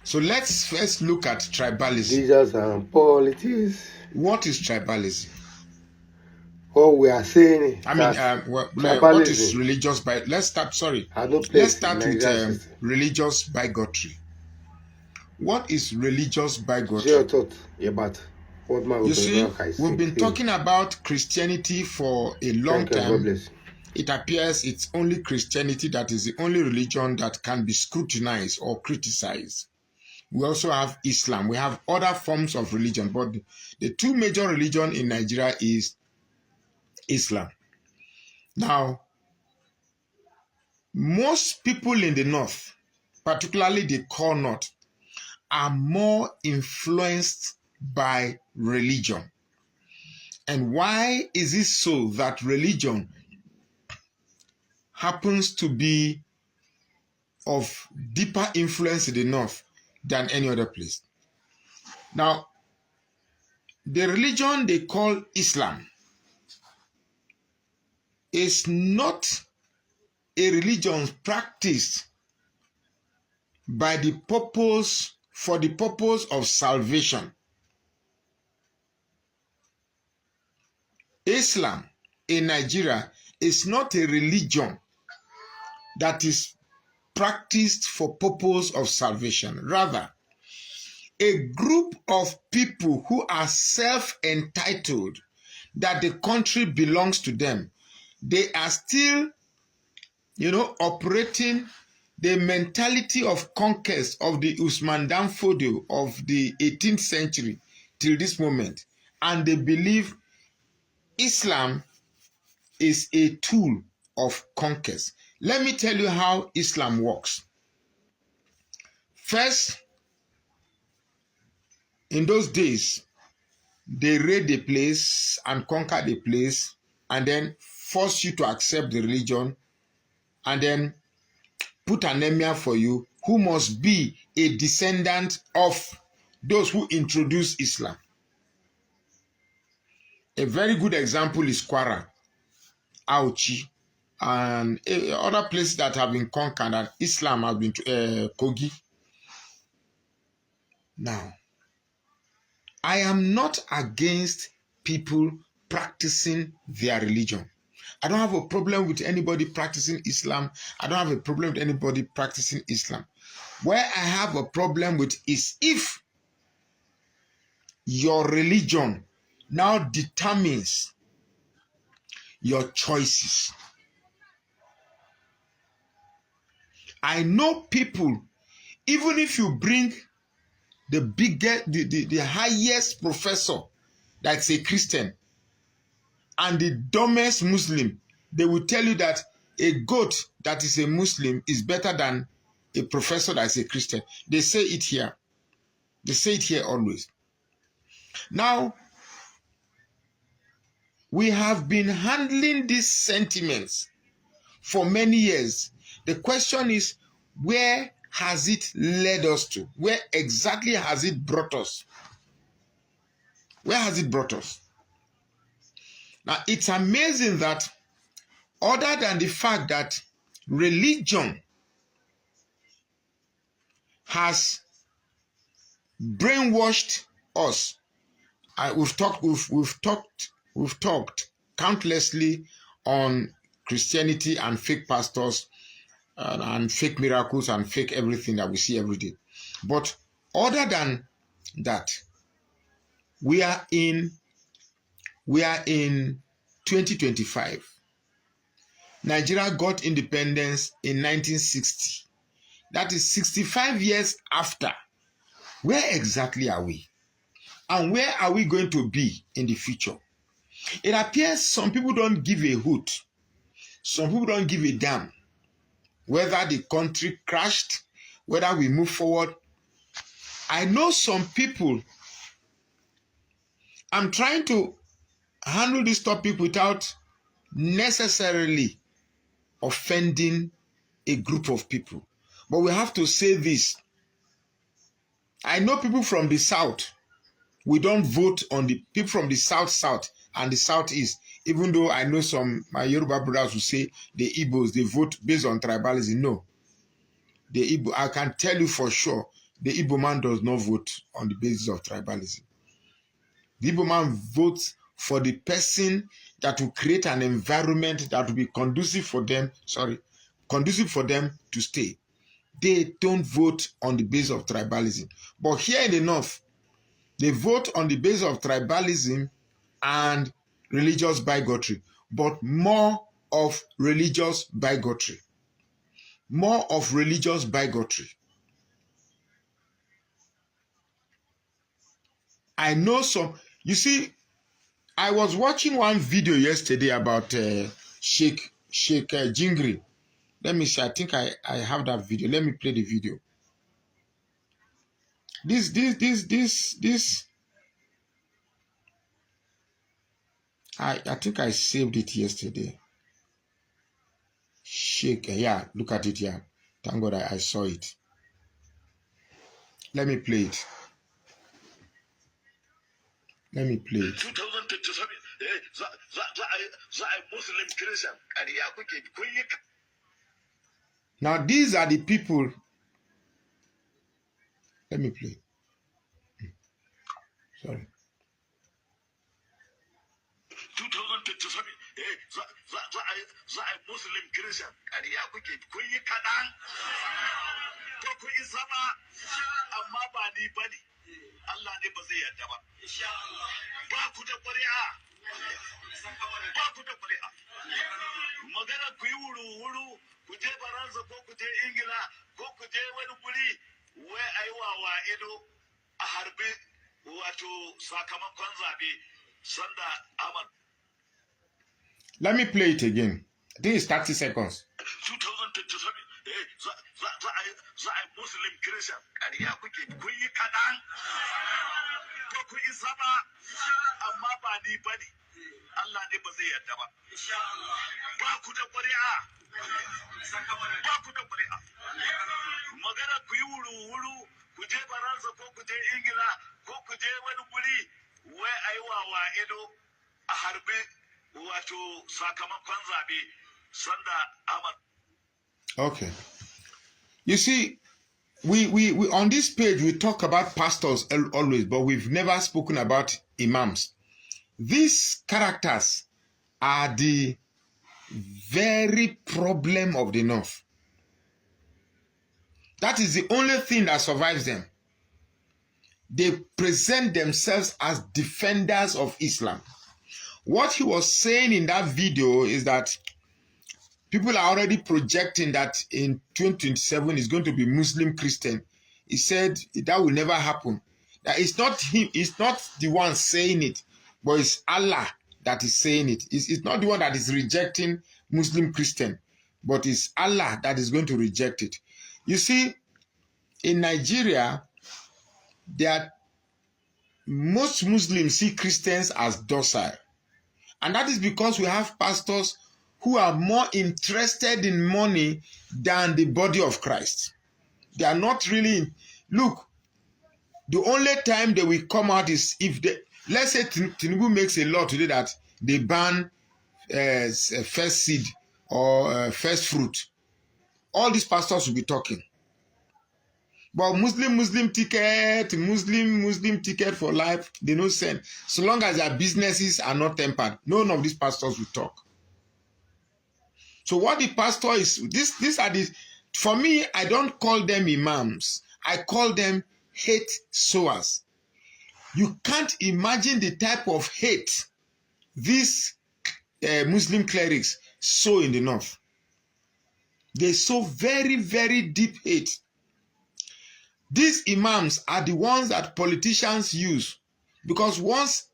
So let's first look at tribalism. Jesus and politics. What is tribalism? What we are saying I mean, what is tribalism religious by? Let's start. Sorry, has no let's place in start with Nigerian system. religious bigotry. What is religious Share bigotry? your thought about what my You see, we've been talking about Christianity for a long time. It appears it's only Christianity that is the only religion that can be scrutinized or criticized. We also have Islam. We have other forms of religion, but the two major religions in Nigeria is Islam. Now, most people in the north, particularly the core north, are more influenced by religion. And why is it so that religion happens to be of deeper influence in the north than any other place? Now, the religion they call Islam is not a religion practiced by the purpose, for the purpose of salvation. Islam in Nigeria is not a religion that is practiced for purpose of salvation. Rather, a group of people who are self-entitled that the country belongs to them. They are still, operating the mentality of conquest of the Usman Dan Fodio of the 18th century till this moment. And they believe Islam is a tool of conquest. Let me tell you how Islam works. First, in those days, they raid the place and conquer the place and then force you to accept the religion and then put an emir for you who must be a descendant of those who introduced Islam. A very good example is Kwara, Auchi, and other places that have been conquered and Islam has been Kogi. Now, I am not against people practicing their religion. I don't have a problem with anybody practicing Islam. I don't have a problem with anybody practicing Islam. Where I have a problem with is if your religion now determines your choices. I know people, even if you bring the biggest, the highest professor that's a Christian and the dumbest Muslim, they will tell you that a goat that is a Muslim is better than a professor that is a Christian. They say it here. They say it here always. Now, we have been handling these sentiments for many years. The question is, where has it led us to? Where exactly has it brought us? Where has it brought us? Now, it's amazing that other than the fact that religion has brainwashed us, we've talked countlessly on Christianity and fake pastors and fake miracles and fake everything that we see every day. But other than that, we are in 2025. Nigeria got independence in 1960. That is 65 years after. Where exactly are we? And where are we going to be in the future? It appears some people don't give a hoot. Some people don't give a damn whether the country crashed, whether we move forward. I know some people, I'm trying to handle this topic without necessarily offending a group of people. But we have to say this. I know people from the South. We don't vote on the people from the South and the Southeast. Even though I know some my Yoruba brothers who say the Igbos, they vote based on tribalism. No. The Igbo, I can tell you for sure, the Igbo man does not vote on the basis of tribalism. The Igbo man votes for the person that will create an environment that will be conducive for them, conducive for them to stay. They don't vote on the basis of tribalism. But here in the North, they vote on the basis of tribalism and religious bigotry, but more of religious bigotry. More of religious bigotry. I know some, you see, I was watching one video yesterday about Sheikh Jingri. Let me see, I think I have that video. Let me play the video. I think I saved it yesterday. Sheikh, yeah, look at it here. Thank God I saw it. Let me play it. Let me play it. 2027, Muslim Christian. Now these are the people. Let me play. Sorry. 2027, Muslim Christian. Allah ne ba zai yarda ba. Ba ku da ƙuri'a. Ba ku da ƙuri'a. Magana ku yi wuru-wuru, ku je Faransa ko ku je Ingila ko ku je wani guri wai a yi wawa ido a harbi wato sakamakon zaɓe sanda Ahmad. Let me play it again. This is 30 seconds. 2027, za a Muslim Christian. Ƙarya kuke kun yi kaɗan. Ko kun yi sama, amma ba ni ba ne. Allah ne ba zai yarda ba. Ba ku da ƙuri'a. Ba ku da ƙuri'a. Magana ku yi wuru-wuru, ku je Faransa ko ku je Ingila ko ku je wani guri wai a yi wawa ido a harbi wato sakamakon zaɓe sanda Ahmad. Okay. You see, we on this page we talk about pastors always, but we've never spoken about imams. These characters are the very problem of the North. That is the only thing that survives them. They present themselves as defenders of Islam. What he was saying in that video is that people are already projecting that in 2027 is going to be Muslim Christian. He said that will never happen. That it's not him, it's not the one saying it, but it's Allah that is saying it. It's not the one that is rejecting Muslim Christian, but it's Allah that is going to reject it. You see, in Nigeria, most Muslims see Christians as docile. And that is because we have pastors who are more interested in money than the body of Christ. They are not really, look, the only time they will come out is if they, let's say Tinubu makes a law today that they ban first seed or first fruit. All these pastors will be talking. But Muslim ticket, Muslim ticket for life, they don't send. So long as their businesses are not tempered, none of these pastors will talk. So what the pastor is, these are the, for me, I don't call them imams. I call them hate sowers. You can't imagine the type of hate these Muslim clerics sow in the North. They sow very, very deep hate. These imams are the ones that politicians use, because once,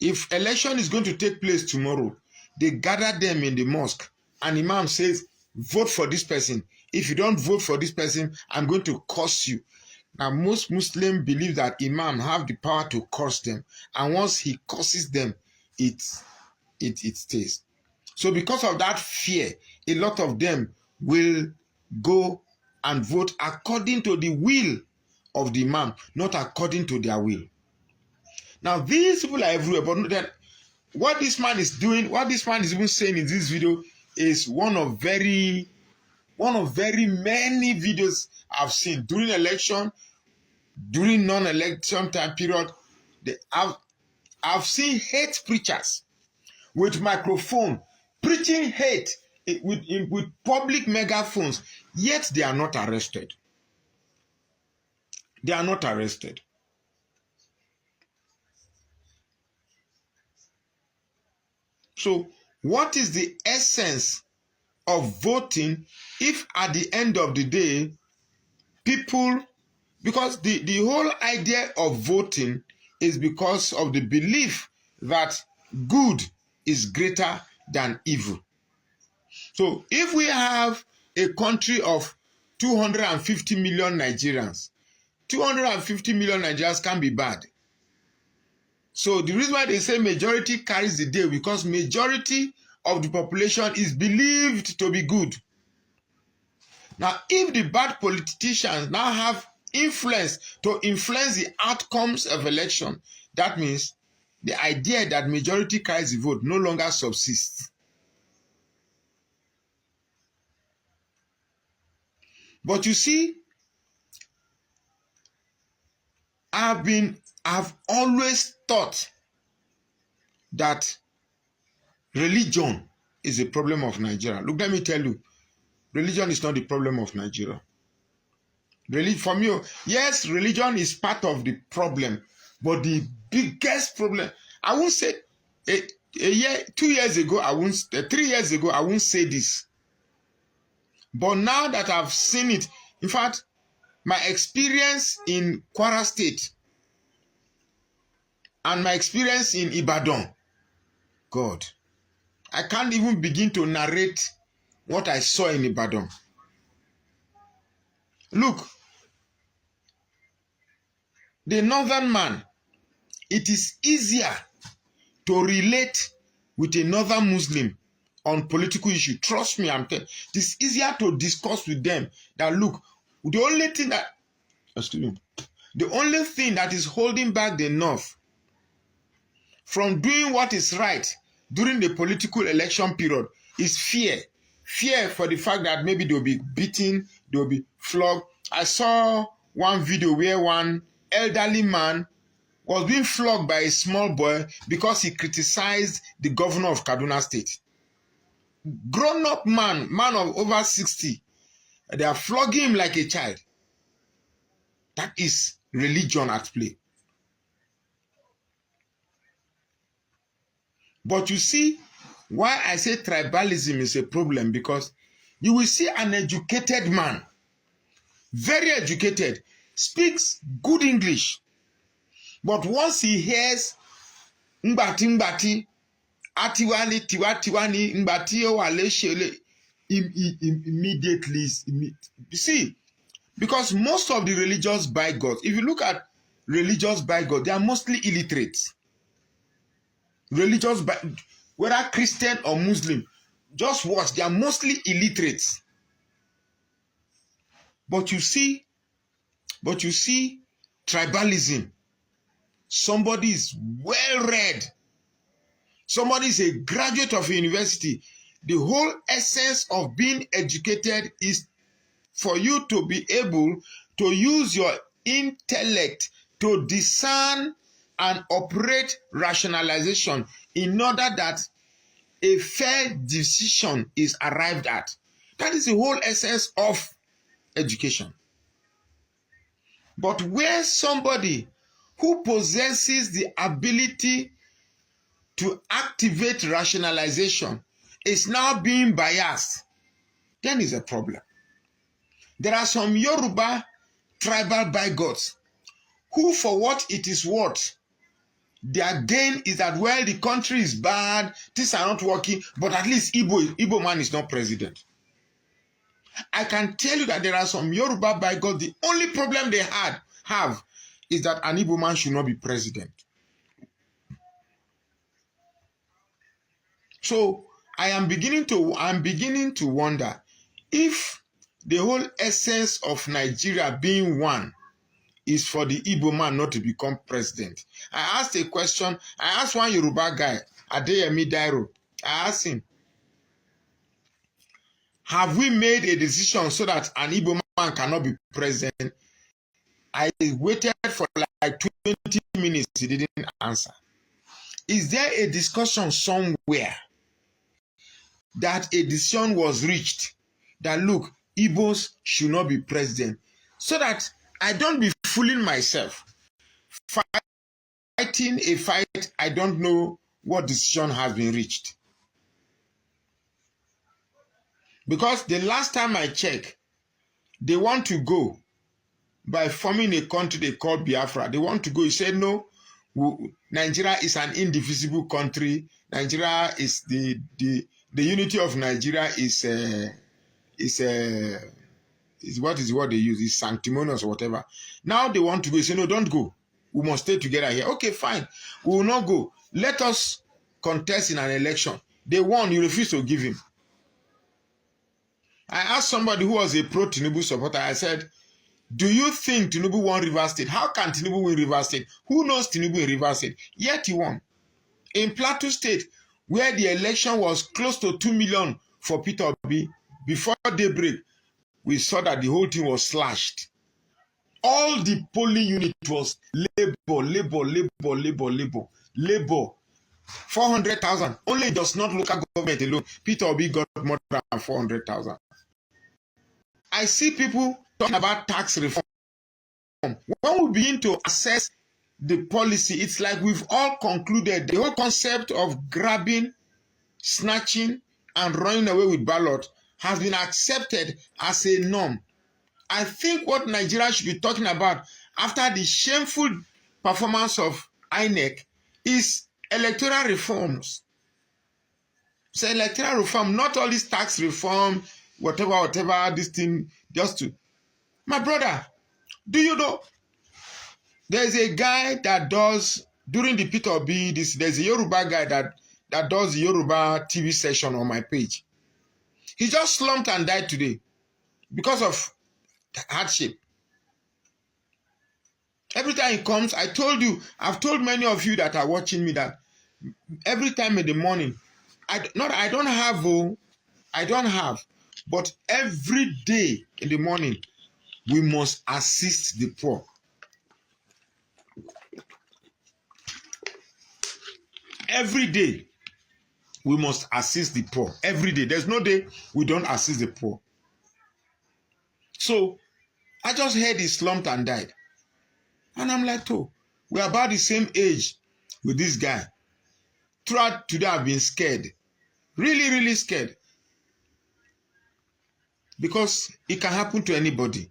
if election is going to take place tomorrow, they gather them in the mosque, and imam says, vote for this person. If you don't vote for this person, I'm going to curse you. Now, most Muslims believe that imam have the power to curse them, and once he curses them, it stays. So because of that fear, a lot of them will go and vote according to the will of the imam, not according to their will. Now, these people are everywhere, but then what this man is doing, what this man is even saying in this video is one of very one of very many videos I've seen during election, during non-election time period. I've seen hate preachers with microphone preaching hate with public megaphones, yet they are not arrested. They are not arrested. So, what is the essence of voting if at the end of the day, people, because the whole idea of voting is because of the belief that good is greater than evil. So if we have a country of 250 million Nigerians, 250 million Nigerians can be bad. So the reason why they say majority carries the day, because majority of the population is believed to be good. Now, if the bad politicians now have influence to influence the outcomes of election, that means the idea that majority carries the vote no longer subsists. But you see, I've always thought that religion is a problem of Nigeria. Look, let me tell you, religion is not the problem of Nigeria. For me, yes, religion is part of the problem, but the biggest problem, I won't say a year, 2 years ago, 3 years ago, I won't say this. But now that I've seen it, in fact, my experience in Kwara State and my experience in Ibadan, God, I can't even begin to narrate what I saw in Ibadan. Look, the northern man, it is easier to relate with a northern Muslim on political issue. Trust me, I'm telling you, it is easier to discuss with them that, look, the only thing that is holding back the North from doing what is right during the political election period is fear. Fear for the fact that maybe they'll be beaten, they'll be flogged. I saw one video where one elderly man was being flogged by a small boy because he criticized the governor of Kaduna State. Grown-up man of over 60, they are flogging him like a child. That is religion at play. But you see, why I say tribalism is a problem, because you will see an educated man, very educated, speaks good English, but once he hears ngbati, atiwani, tiwani, ngbati wale shele, immediately, you see, because most of the religious bigots, if you look at religious bigots, they are mostly illiterate. Whether Christian or Muslim, just watch, they are mostly illiterate. But you see, tribalism. Somebody is well read. Somebody is a graduate of a university. The whole essence of being educated is for you to be able to use your intellect to discern and operate rationalization in order that a fair decision is arrived at. That is the whole essence of education. But where somebody who possesses the ability to activate rationalization is now being biased, then is a problem. There are some Yoruba tribal bigots who, for what it is worth, their gain is that, well, the country is bad, things are not working, but at least Igbo man is not president. I can tell you that there are some Yoruba bigots, the only problem they have is that an Igbo man should not be president. So I'm beginning to wonder if the whole essence of Nigeria being one is for the Igbo man not to become president. I asked a question. I asked one Yoruba guy, Adeyemi Dairo. I asked him, have we made a decision so that an Igbo man cannot be president? I waited for like 20 minutes. He didn't answer. Is there a discussion somewhere that a decision was reached that, look, Igbos should not be president, so that I don't be fooling myself, fighting a fight I don't know what decision has been reached? Because the last time I checked, they want to go by forming a country they call Biafra. They want to go. He said, no, Nigeria is an indivisible country. Nigeria is the unity of Nigeria is what is what they use, is sanctimonious or whatever. Now they want to go. They say, no, don't go. We must stay together here. Okay, fine. We will not go. Let us contest in an election. They won. You refuse to give him. I asked somebody who was a pro-Tinubu supporter, I said, do you think Tinubu won Rivers State? How can Tinubu win Rivers State? Who knows Tinubu in Rivers State? Yet he won. In Plateau State, where the election was close to 2 million for Peter Obi, before daybreak, we saw that the whole thing was slashed. All the polling unit was labor. 400,000. Only does not local government alone. Peter Obi got more than 400,000. I see people talking about tax reform. When we begin to assess the policy, it's like we've all concluded the whole concept of grabbing, snatching, and running away with ballot has been accepted as a norm. I think what Nigeria should be talking about after the shameful performance of INEC is electoral reforms. So electoral reform, not all this tax reform, whatever, this thing, just to... My brother, do you know, there's a guy that does, during the Peter Obi, there's a Yoruba guy that does the Yoruba TV session on my page. He just slumped and died today because of hardship. Every time he comes, I've told many of you that are watching me that every time in the morning, I don't have, but every day in the morning, we must assist the poor. Every day, we must assist the poor. Every day. There's no day we don't assist the poor. So, I just heard he slumped and died. And I'm like, oh, we're about the same age with this guy. Throughout today, I've been scared. Really, really scared. Because it can happen to anybody.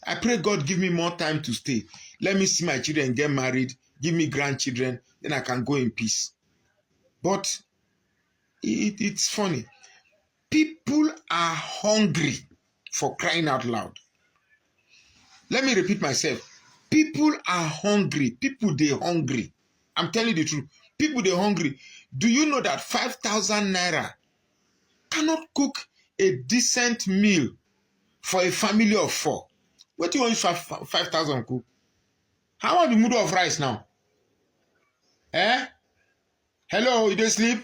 I pray God give me more time to stay. Let me see my children get married, give me grandchildren, then I can go in peace. But it's funny. People are hungry, for crying out loud. Let me repeat myself. People are hungry. People, they hungry. I'm telling you the truth. People, they hungry. Do you know that 5,000 naira cannot cook a decent meal for a family of 4? What do you want 5,000 cook? How much the mood of rice now? Hello, you don't sleep?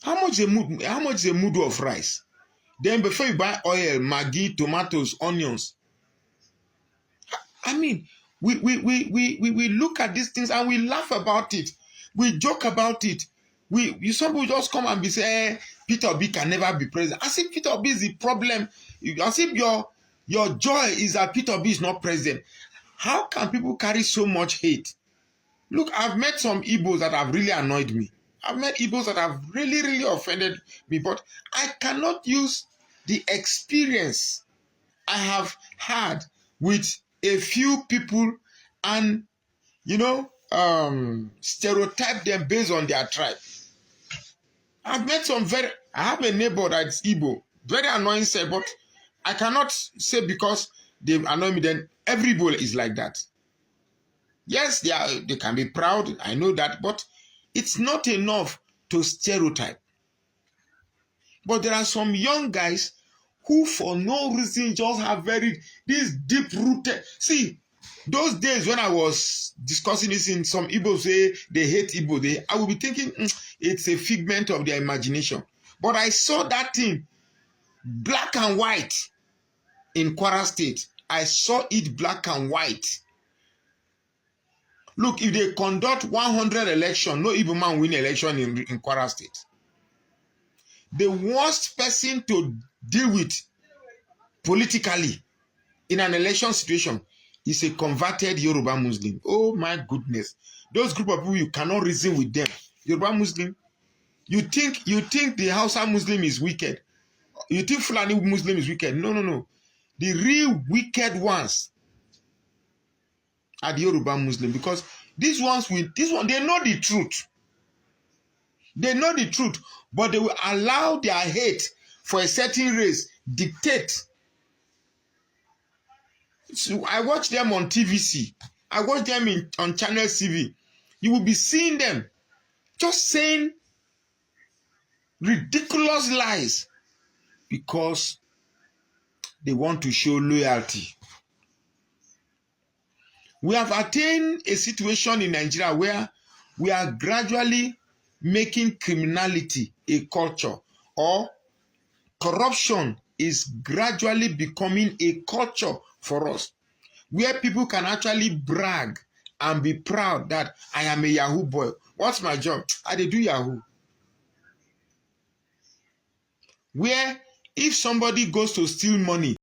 How much is a mood of rice? Then before you buy oil, Maggi, tomatoes, onions. I mean, we look at these things and we laugh about it. We joke about it. Some people just come and be say, Peter Obi can never be president. As if Peter Obi is the problem. As if your joy is that Peter Obi is not president. How can people carry so much hate? Look, I've met some Igbos that have really annoyed me. I've met Igbos that have really, really offended me. But I cannot use the experience I have had with a few people and, stereotype them based on their tribe. I've met I have a neighbor that's Igbo, very annoying, but I cannot say because they annoy me, then every Igbo is like that. Yes, they can be proud, I know that, but it's not enough to stereotype. But there are some young guys who for no reason just have this deep-rooted... See, those days when I was discussing this, in some Igbo say they hate Igbo, I will be thinking it's a figment of their imagination. But I saw that thing black and white in Kwara State. I saw it black and white. Look, if they conduct 100 election, no Igbo man win election in Kwara State. The worst person to deal with politically in an election situation is a converted Yoruba Muslim. Oh my goodness. Those group of people, you cannot reason with them. Yoruba Muslim, you think the Hausa Muslim is wicked. You think Fulani Muslim is wicked. No, no, no. The real wicked ones are the Yoruba Muslim, because these ones, they know the truth. They know the truth, but they will allow their hate for a certain race dictate. So I watch them on TVC. I watch them on Channel TV. You will be seeing them just saying ridiculous lies because they want to show loyalty. We have attained a situation in Nigeria where we are gradually making criminality a culture, or corruption is gradually becoming a culture for us, where people can actually brag and be proud that I am a Yahoo boy. What's my job? I do Yahoo. Where if somebody goes to steal money,